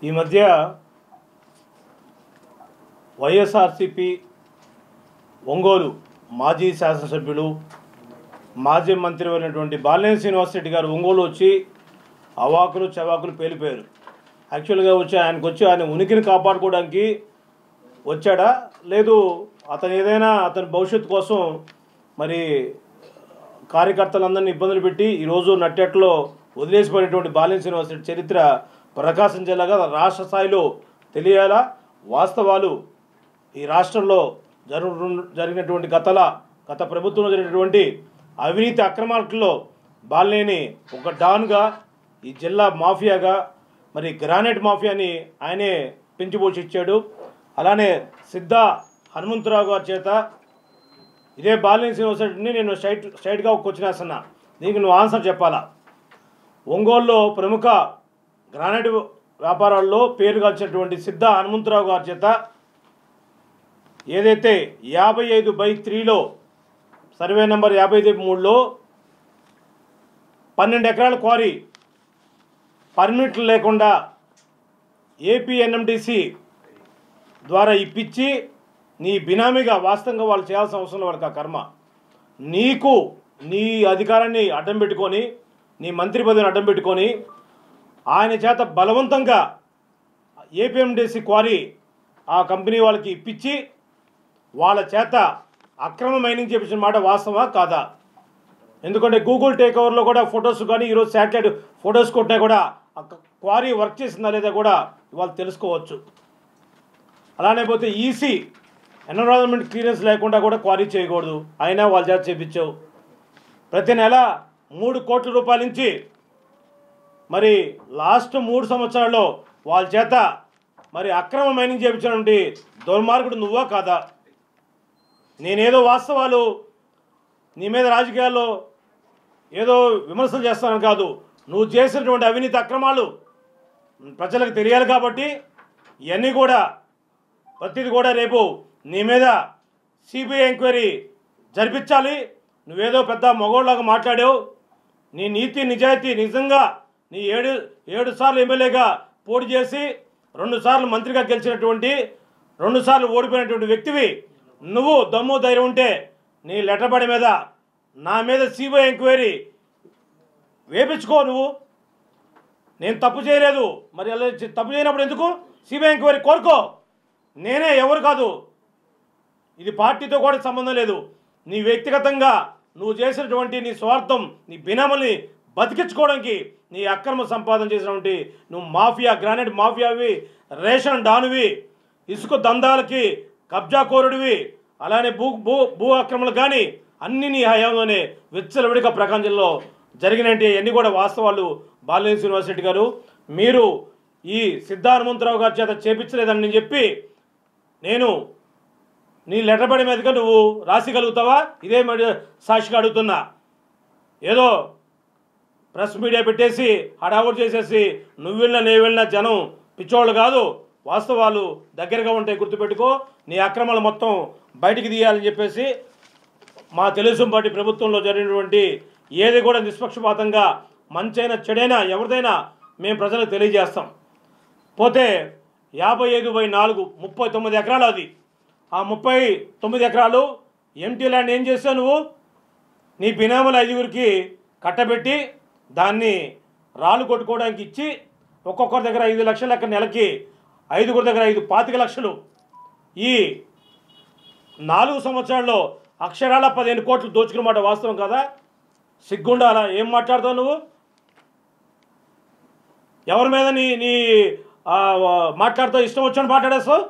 ఈ మధ్య వైఎస్ఆర్సీపీ ఒంగోలు మాజీ శాసనసభ్యులు మాజీ మంత్రి అయినటువంటి బాలినేని శ్రీనివాసరెడ్డి గారు ఒంగోలు వచ్చి అవాకులు చవాకులు పేలిపోయారు. యాక్చువల్గా వచ్చి ఆయన ఉనికిని కాపాడుకోవడానికి వచ్చాడా లేదు అతను ఏదైనా అతని భవిష్యత్తు కోసం మరి కార్యకర్తలందరినీ ఇబ్బందులు పెట్టి ఈరోజు నట్టెట్లో వదిలేసిపోయినటువంటి బాలినేని శ్రీనివాసరెడ్డి చరిత్ర ప్రకాశం జిల్లాగా రాష్ట్ర స్థాయిలో తెలియాలా. వాస్తవాలు ఈ రాష్ట్రంలో జరిగినటువంటి గత ప్రభుత్వంలో జరిగినటువంటి అవినీతి అక్రమాలలో బాలినేని ఒక డాన్గా ఈ జిల్లా మాఫియాగా మరి గ్రానైట్ మాఫియాని ఆయనే పెంచిపోషించాడు. అలానే సిద్ధా హనుమంతరావు గారి చేత ఇదే బాలినేని శ్రీనివాసరెడ్డిని నేను స్ట్రైట్గా ఒక క్వశ్చన్ వేస్తున్నా, దీనికి నువ్వు ఆన్సర్ చెప్పాలా. ఒంగోలులో ప్రముఖ గ్రానైట్ వ్యాపారాల్లో పేరుగాల్చినటువంటి సిద్ధా హనుమంతరావు గారి చేత ఏదైతే 55/3లో సర్వే నెంబర్ 53లో 12 ఎకరాల క్వారీ పర్మిట్లు లేకుండా ఏపీఎన్ఎండిసి ద్వారా ఇప్పించి నీ బినామీగా వాస్తవంగా వాళ్ళు చేయాల్సిన అవసరం వాళ్ళకి ఆ కర్మ. నీకు నీ అధికారాన్ని అడ్డం పెట్టుకొని నీ మంత్రి పదవిని అడ్డం పెట్టుకొని ఆయన చేత బలవంతంగా ఏపీఎండిసి క్వారీ ఆ కంపెనీ వాళ్ళకి ఇప్పించి వాళ్ళ చేత అక్రమ మైనింగ్ చేపించిన మాట వాస్తవా కాదా? ఎందుకంటే గూగుల్ టేక్ ఓవర్లో కూడా ఫొటోస్ కానీ ఈరోజు శాటిలైట్ ఫొటోస్ కొట్టినా కూడా క్వారీ వర్క్ చేసిందా లేదా కూడా ఇవాళ తెలుసుకోవచ్చు. అలానే పోతే ఈసీ ఎన్విరాన్మెంట్ క్లియరెన్స్ లేకుండా కూడా క్వారీ చేయకూడదు, అయినా వాళ్ళ చేత చేయించావు. ప్రతి నెల 3 కోట్ల రూపాయల నుంచి మరి లాస్ట్ 3 సంవత్సరాల్లో వాళ్ళ చేత మరి అక్రమ మైనింగ్ చేయించినటువంటి దుర్మార్గుడు నువ్వా కాదా? నేనేదో వాస్తవాలు నీ మీద రాజకీయాల్లో ఏదో విమర్శలు చేస్తానని కాదు, నువ్వు చేసినటువంటి అవినీతి అక్రమాలు ప్రజలకు తెలియాలి కాబట్టి ఇవన్నీ కూడా ప్రతిది కూడా రేపు నీ మీద సిబిఐ ఎంక్వైరీ జరిపించాలి. నువ్వేదో పెద్ద మగోళ్ళలాగా మాట్లాడావు. నీ నీతి నిజాయితీ నిజంగా నీ 7 సార్లు ఎమ్మెల్యేగా పోటీ చేసి 2 సార్లు మంత్రిగా గెలిచినటువంటి 2 సార్లు ఓడిపోయినటువంటి వ్యక్తివి నువ్వు దమ్ము ధైర్యం ఉంటే నీ లెటర్బడి మీద నా మీద సిబిఐ ఎంక్వైరీ వేపించుకో. నువ్వు నేను తప్పు చేయలేదు, మరి అలా తప్పు చేయనప్పుడు ఎందుకు సిబిఐ ఎంక్వైరీ కోరుకో. నేనే ఎవరు కాదు, ఇది పార్టీతో కూడా సంబంధం లేదు. నీ వ్యక్తిగతంగా నువ్వు చేసినటువంటి నీ స్వార్థం నీ బినామల్ని బతికించుకోవడానికి నీ అక్రమ సంపాదన చేసినటువంటి నువ్వు మాఫియా గ్రానైట్ మాఫియావి, రేషన్ డానువి, ఇసుక దందాలకి కబ్జా కోరుడివి, అలానే భూ ఆక్రమణలు కానీ అన్ని నీ హయాంలోనే విచ్చలవిడిగా ప్రకాశం జిల్లాలో జరిగినట్టు అన్నీ కూడా వాస్తవాలు. బాలినేని శ్రీనివాసరెడ్డి గారు మీరు ఈ సిద్ధా హనుమంతరావు గారి చేత చేపించలేదని నేను చెప్పి నేను నీ లెటర్బడి మీదుగా నువ్వు రాసిగలుగుతావా? ఇదే సాక్షిగా అడుగుతున్నా. ఏదో ప్రెస్ మీడియా పెట్టేసి హడావుడి చేసేసి నువ్వు వెళ్ళినా నేను వెళ్ళినా జనం పిచ్చోళ్ళు కాదు, వాస్తవాలు దగ్గరగా ఉంటాయి, గుర్తుపెట్టుకో. నీ అక్రమాలు మొత్తం బయటికి తీయాలని చెప్పేసి మా తెలుగుదేశం పార్టీ ప్రభుత్వంలో జరిగినటువంటి ఏది కూడా నిష్పక్షపాతంగా మంచైనా చెడైనా ఎవరిదైనా మేము ప్రజలకు తెలియజేస్తాం. పోతే 55/4 39 ఎకరాలు అది. ఆ 39 ఎకరాలు ఎంటీ ల్యాండ్ ఏం చేసావు నువ్వు? నీ బినామీల 5గురికి కట్టబెట్టి దాన్ని రాళ్ళు కొట్టుకోవడానికి ఇచ్చి ఒక్కొక్కరి దగ్గర 5 లక్షల లెక్క నెలకి 5గురి దగ్గర 25 లక్షలు. ఈ 4 సంవత్సరాల్లో అక్షరాల 15 కోట్లు దోచుకున్న మాట వాస్తవం కదా? సిగ్గుండాలా? ఏం మాట్లాడతావు నువ్వు? ఎవరి మీద నీ మాట్లాడుతావు? ఇష్టం వచ్చాను మాట్లాడేస్తావు?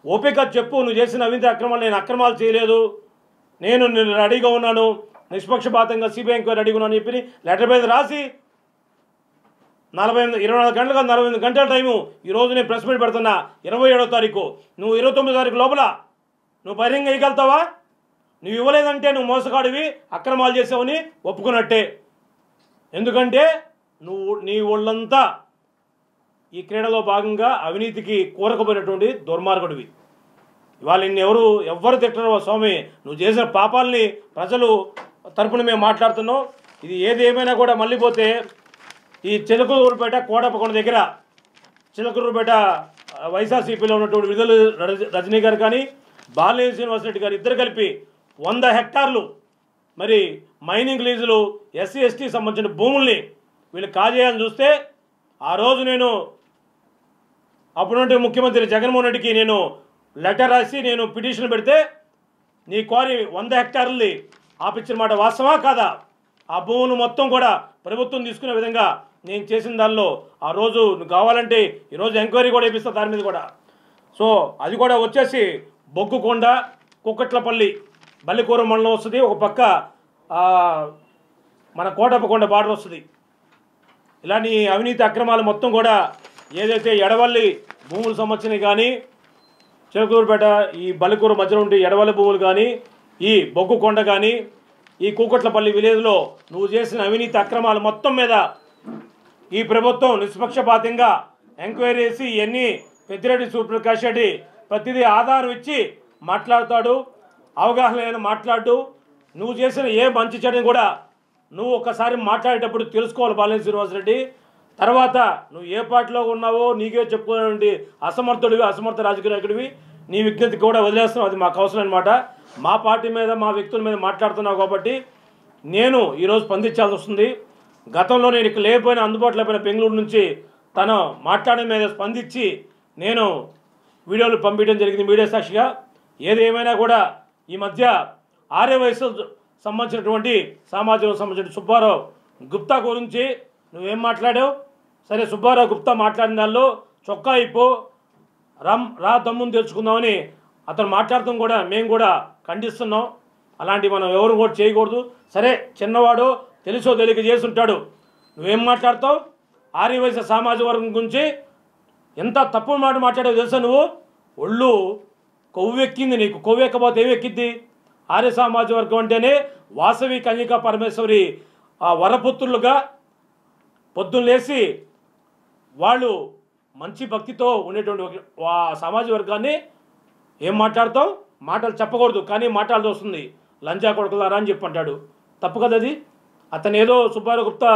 ఓపిక చెప్పు. నువ్వు చేసిన అవినీతి అక్రమాలు నేను అక్రమాలు చేయలేదు, నేను రెడీగా ఉన్నాను, నిష్పక్షపాతంగా సిబిఐ ఎంక్వైరీ రెడీగా ఉన్నాను చెప్పి లెటర్ మీద రాసి 24 గంటలు కాదు 48 గంటల టైము. ఈరోజు నేను ప్రెస్ మీట్ పెడుతున్నా 27వ తారీఖు. నువ్వు 29వ తారీఖు లోపల నువ్వు బహిరంగ వేయగలుగుతావా? నువ్వు ఇవ్వలేదంటే నువ్వు మోసగాడివి, అక్రమాలు చేసావని ఒప్పుకున్నట్టే. ఎందుకంటే నీ ఒళ్ళంతా ఈ క్రీడలో భాగంగా అవినీతికి కూరకపోయినటువంటి దుర్మార్గుడివి. ఇవాళ ఎవ్వరు తిట్టరు స్వామి, నువ్వు చేసిన పాపాలని ప్రజలు తరపున మేము మాట్లాడుతున్నాం. ఇది ఏది ఏమైనా కూడా మళ్ళీ పోతే ఈ చిలకలూరుపేట కోడపకొండ దగ్గర చిలకలూరుపేట వైఎస్ఆర్సీపీలో ఉన్నటువంటి విడుదల రజనీ గారు కానీ బాలినేని శ్రీనివాసరెడ్డి గారు ఇద్దరు కలిపి 100 హెక్టార్లు మరి మైనింగ్ లీజులు ఎస్సీ ఎస్టీ సంబంధించిన భూముల్ని వీళ్ళు కాజేయాలని చూస్తే ఆ రోజు నేను అప్పుడుంటే ముఖ్యమంత్రి జగన్మోహన్ రెడ్డికి నేను లెటర్ రాసి నేను పిటిషన్ పెడితే నీ క్వారీ 100 హెక్టార్లని ఆపించిన మాట వాస్తవా కాదా? ఆ భూములు మొత్తం కూడా ప్రభుత్వం తీసుకునే విధంగా నేను చేసిన దానిలో ఆ రోజు నువ్వు కావాలంటే ఈరోజు ఎంక్వైరీ కూడా వేపిస్తా దాని మీద కూడా. సో అది కూడా వచ్చేసి బొగ్గుకొండ కుక్కట్లపల్లి బల్లికూర మండలం వస్తుంది, ఒక పక్క మన కోటప్పకొండ బార్డర్ వస్తుంది. ఇలాంటి అవినీతి అక్రమాలు మొత్తం కూడా ఏదైతే ఎడవల్లి భూములు సంబంధించినవి కానీ చిలకలూరుపేట ఈ బల్లికూర మధ్యలో ఉండే ఎడవల్లి భూములు కానీ ఈ బొగ్గుకొండ కానీ ఈ కూకట్లపల్లి విలేజ్లో నువ్వు చేసిన అవినీతి అక్రమాలు మొత్తం మీద ఈ ప్రభుత్వం నిష్పక్షపాతంగా ఎంక్వైరీ చేసి ఇవన్నీ పెద్దిరెడ్డి సూర్యప్రకాష్ రెడ్డి ప్రతిదీ ఆధారం ఇచ్చి మాట్లాడతాడు, అవగాహన లేని మాట్లాడు. నువ్వు చేసిన ఏ మంచి చెడుని కూడా నువ్వు ఒక్కసారి మాట్లాడేటప్పుడు తెలుసుకోవాలి బాలినేని శ్రీనివాసరెడ్డి. తర్వాత నువ్వు ఏ పార్టీలో ఉన్నావో నీకే చెప్పుకునేటువంటి అసమర్థుడివి, అసమర్థ రాజకీయ నాయకుడివి, నీ విజ్ఞతకి కూడా వదిలేస్తున్నావు, అది మాకు అవసరం అనమాట. మా పార్టీ మీద మా వ్యక్తుల మీద మాట్లాడుతున్నావు కాబట్టి నేను ఈరోజు స్పందించాల్సి వస్తుంది. గతంలో నేను ఇక్కడ లేకపోయినా అందుబాటులో అయిపోయిన బెంగళూరు నుంచి తను మాట్లాడే మీద స్పందించి నేను వీడియోలు పంపించడం జరిగింది మీడియా సాక్షిగా. ఏది ఏమైనా కూడా ఈ మధ్య ఆర్యవయసు సంబంధించినటువంటి సమాజం సంబంధించిన సుబ్బారావు గుప్తా గురించి నువ్వేం మాట్లాడావు? సరే, సుబ్బారావు గుప్తా మాట్లాడిన దానిలో చొక్కా ఇప్పు రా దమ్మును తెచ్చుకుందామని అతను మాట్లాడటం కూడా మేము కూడా ఖండిస్తున్నాం. అలాంటివి మనం ఎవరు కూడా చేయకూడదు. సరే, చిన్నవాడు తెలుసో తెలియక చేసి ఉంటాడు, నువ్వేం మాట్లాడతావు? ఆర్యవైశ్య సామాజిక వర్గం గురించి ఎంత తప్పు మాట మాట్లాడావు తెలుసా? నువ్వు ఒళ్ళు కొవ్వెక్కింది, నీకు కొవ్వెక్కబోతే ఏమెక్కిద్ది? ఆర్య సామాజిక వర్గం అంటేనే వాసవి కన్యకా పరమేశ్వరి వరపుత్రులుగా పొద్దున్న లేచి వాళ్ళు మంచి భక్తితో ఉండేటువంటి సామాజిక వర్గాన్ని ఏం మాట్లాడతావు? మాటలు చెప్పకూడదు కానీ మాట్లాడాల్సి వస్తుంది. లంజా కొడుకులారా అని చెప్పి అంటాడు, తప్పు కదా అది. అతను ఏదో సుబ్బారావు గుప్తా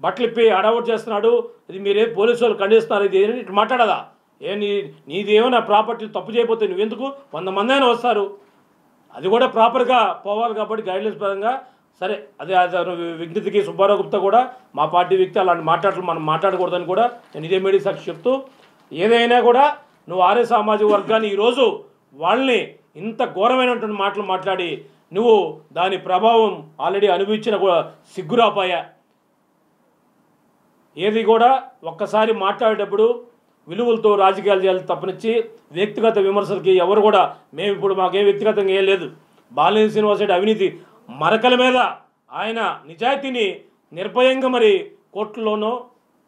బట్టలు ఇప్పి అడవుట్ చేస్తున్నాడు, ఇది మీరే పోలీసు వాళ్ళు ఖండిస్తున్నారు, ఇది ఇటు మాట్లాడదా? నీది ఏమైనా ప్రాపర్టీ తప్పు చేయకపోతే నువ్వెందుకు? 100 మంది అయినా వస్తారు, అది కూడా ప్రాపర్గా పోవాలి కాబట్టి గైడ్లైన్స్ పరంగా. సరే, అదే విజ్ఞతకి సుబ్బారావు గుప్తా కూడా మా పార్టీ వ్యక్తి, అలాంటి మాట్లాడలు మనం మాట్లాడకూడదని కూడా నేను ఇదే మీడియా సాక్షి చెప్తూ, ఏదైనా కూడా నువ్వు ఆర్య సామాజిక వర్గాన్ని ఈరోజు వాళ్ళని ఇంత ఘోరమైనటువంటి మాటలు మాట్లాడి నువ్వు దాని ప్రభావం ఆల్రెడీ అనుభవించిన కూడా సిగ్గురాపాయ. ఏది కూడా ఒక్కసారి మాట్లాడేటప్పుడు విలువలతో రాజకీయాలు చేయాలి తప్పనిచ్చి వ్యక్తిగత విమర్శలకి ఎవరు కూడా మేము ఇప్పుడు మాకేం వ్యక్తిగతంగా ఏం లేదు. బాలినేని శ్రీనివాసరెడ్డి అవినీతి మరకల మీద ఆయన నిజాయితీని నిర్భయంగా మరి కోర్టులోనో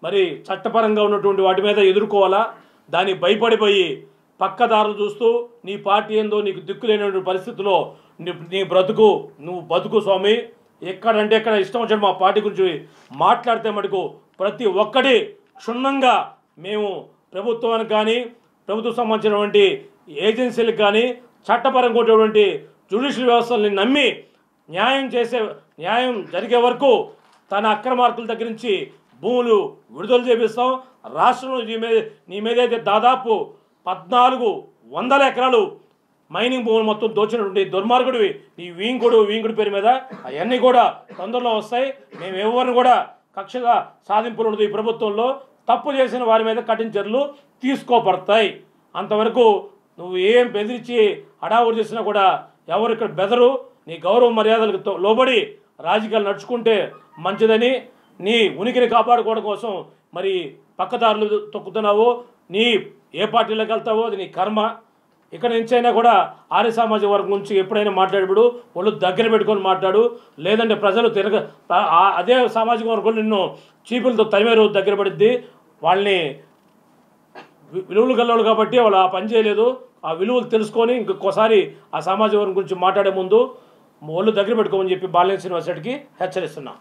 మరి చట్టపరంగా ఉన్నటువంటి వాటి మీద ఎదుర్కోవాలా, దాన్ని భయపడిపోయి పక్కదారులు చూస్తూ నీ పార్టీ ఏందో నీకు దిక్కులేనటువంటి పరిస్థితుల్లో నువ్వు బతుకు స్వామి. ఎక్కడంటే ఎక్కడ ఇష్టం వచ్చాడు మా పార్టీ గురించి మాట్లాడితే మటుకు ప్రతి ఒక్కటి క్షుణ్ణంగా మేము ప్రభుత్వానికి కానీ ప్రభుత్వం సంబంధించినటువంటి ఏజెన్సీలకు కానీ చట్టపరంగా ఉన్నటువంటి జ్యుడిషియల్ వ్యవస్థల్ని నమ్మి న్యాయం జరిగే వరకు తన అక్రమార్కుల దగ్గర నుంచి భూములు విడుదల చేపిస్తాం. రాష్ట్రంలో నీ మీద అయితే దాదాపు 1400 ఎకరాలు మైనింగ్ భూములు మొత్తం దోచినటువంటి దుర్మార్గుడివి, నీ వీంగుడు పేరు మీద అవన్నీ కూడా తొందరలో వస్తాయి. మేము ఎవరిని కూడా కక్షగా సాధింపులు ఉండదు. ఈ ప్రభుత్వంలో తప్పు చేసిన వారి మీద కఠిన చర్యలు తీసుకోబడతాయి. అంతవరకు నువ్వు ఏం బెదిరించి హడావుడి చేసినా కూడా ఎవరు ఇక్కడ బెదరు. నీ గౌరవ మర్యాదలకు లోబడి రాజకీయాలు నడుచుకుంటే మంచిదని, నీ ఉనికిని కాపాడుకోవడం కోసం మరి పక్కదారులు తొక్కుతున్నావు. నీ ఏ పార్టీలోకి వెళ్తావో అది నీ కర్మ. ఇక్కడ నుంచైనా కూడా ఆర్య సామాజిక వర్గం గురించి ఎప్పుడైనా మాట్లాడేప్పుడు వాళ్ళు దగ్గర పెట్టుకొని మాట్లాడు, లేదంటే ప్రజలు అదే సామాజిక వర్గం నిన్ను చీపులతో తరిమే రోజు దగ్గర పడిద్ది. వాళ్ళని విలువలు గల్లోళ్ళు కాబట్టి వాళ్ళు ఆ పని చేయలేదు. ఆ విలువలు తెలుసుకొని ఇంకొకసారి ఆ సామాజిక వర్గం గురించి మాట్లాడే ముందు వాళ్ళు దగ్గర పెట్టుకోమని చెప్పి బాలినేని శ్రీనివాసరెడ్డికి హెచ్చరిస్తున్నాం.